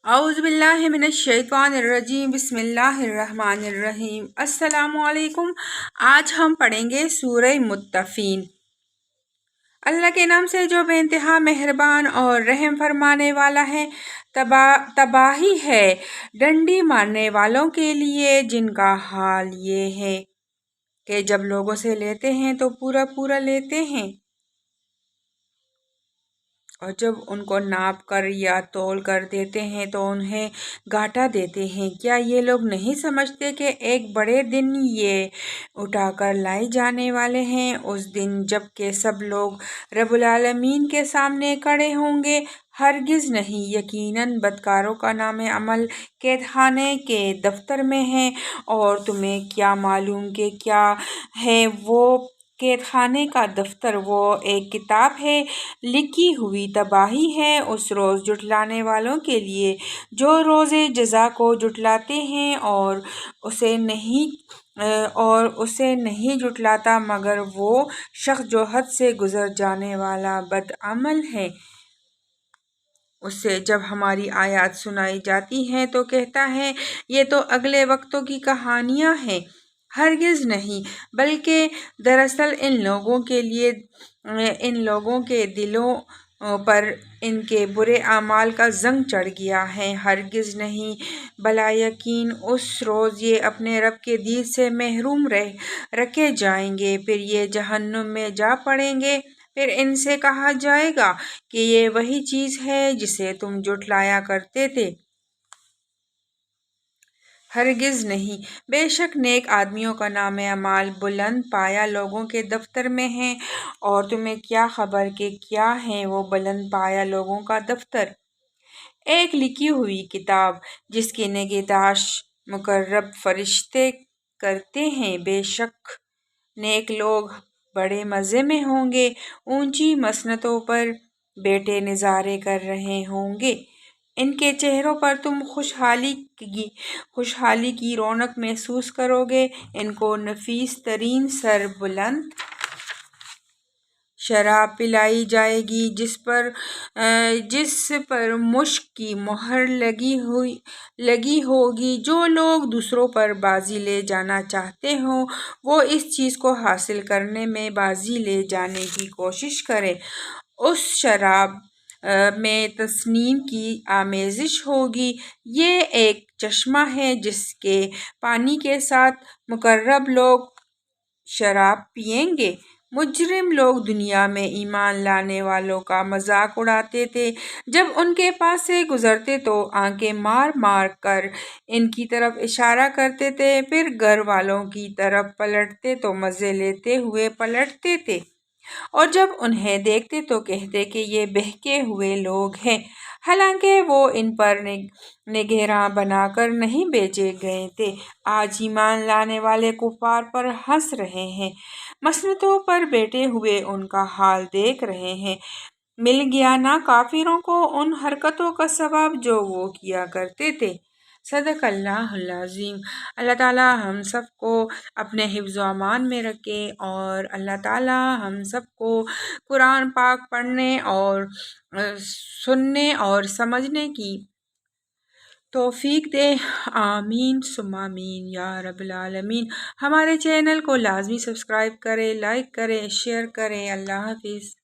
اعوذ باللہ من الشیطان الرجیم بسم اللہ الرحمن الرحیم۔ السلام علیکم۔ آج ہم پڑھیں گے سورہ مطففین۔ اللہ کے نام سے جو بے انتہا مہربان اور رحم فرمانے والا ہے۔ تباہی ہے ڈنڈی مارنے والوں کے لیے جن کا حال یہ ہے کہ جب لوگوں سے لیتے ہیں تو پورا پورا لیتے ہیں، اور جب ان کو ناپ کر یا تول کر دیتے ہیں تو انہیں گھاٹا دیتے ہیں۔ کیا یہ لوگ نہیں سمجھتے کہ ایک بڑے دن یہ اٹھا کر لائے جانے والے ہیں، اس دن جب کہ سب لوگ رب العالمین کے سامنے کھڑے ہوں گے؟ ہرگز نہیں، یقیناً بدکاروں کا نام عمل قید خانے کے دفتر میں ہے، اور تمہیں کیا معلوم کہ کیا ہے وہ قید خانے کا دفتر؟ وہ ایک کتاب ہے، لکھی ہوئی تباہی ہے اس روز جھٹلانے والوں کے لیے جو روز جزا کو جھٹلاتے ہیں، اور اسے نہیں جھٹلاتا مگر وہ شخص جو حد سے گزر جانے والا بدعمل ہے۔ اسے جب ہماری آیات سنائی جاتی ہیں تو کہتا ہے یہ تو اگلے وقتوں کی کہانیاں ہیں۔ ہرگز نہیں، بلکہ دراصل ان لوگوں کے دلوں پر ان کے برے اعمال کا زنگ چڑھ گیا ہے۔ ہرگز نہیں، بلا یقین اس روز یہ اپنے رب کے دید سے محروم رکھے جائیں گے، پھر یہ جہنم میں جا پڑیں گے۔ پھر ان سے کہا جائے گا کہ یہ وہی چیز ہے جسے تم جھٹلایا کرتے تھے۔ ہرگز نہیں، بے شک نیک آدمیوں کا نام اعمال بلند پایہ لوگوں کے دفتر میں ہے، اور تمہیں کیا خبر کہ کیا ہے وہ بلند پایہ لوگوں کا دفتر؟ ایک لکھی ہوئی کتاب جس کی نگہداشت مقرب فرشتے کرتے ہیں۔ بے شک نیک لوگ بڑے مزے میں ہوں گے، اونچی مسنتوں پر بیٹھے نظارے کر رہے ہوں گے۔ ان کے چہروں پر تم خوشحالی کی رونق محسوس کرو گے۔ ان کو نفیس ترین سربلند شراب پلائی جائے گی جس پر مشک کی مہر لگی ہوگی۔ جو لوگ دوسروں پر بازی لے جانا چاہتے ہوں وہ اس چیز کو حاصل کرنے میں بازی لے جانے کی کوشش کریں۔ اس شراب میں تسنیم کی آمیزش ہوگی۔ یہ ایک چشمہ ہے جس کے پانی کے ساتھ مقرب لوگ شراب پئیں گے۔ مجرم لوگ دنیا میں ایمان لانے والوں کا مذاق اڑاتے تھے، جب ان کے پاس سے گزرتے تو آنکھیں مار مار کر ان کی طرف اشارہ کرتے تھے، پھر گھر والوں کی طرف پلٹتے تو مزے لیتے ہوئے پلٹتے تھے، اور جب انہیں دیکھتے تو کہتے کہ یہ بہکے ہوئے لوگ ہیں، حالانکہ وہ ان پر نگراں بنا کر نہیں بھیجے گئے تھے۔ آج ایمان لانے والے کفار پر ہنس رہے ہیں، مسنتوں پر بیٹھے ہوئے ان کا حال دیکھ رہے ہیں۔ مل گیا نا کافروں کو ان حرکتوں کا ثواب جو وہ کیا کرتے تھے۔ صدق اللہ العظیم۔ اللہ تعالیٰ ہم سب کو اپنے حفظ و امان میں رکھے، اور اللہ تعالیٰ ہم سب کو قرآن پاک پڑھنے اور سننے اور سمجھنے کی توفیق دے۔ آمین ثم آمین یا رب العالمین۔ ہمارے چینل کو لازمی سبسکرائب کریں، لائک کریں، شیئر کریں۔ اللہ حافظ۔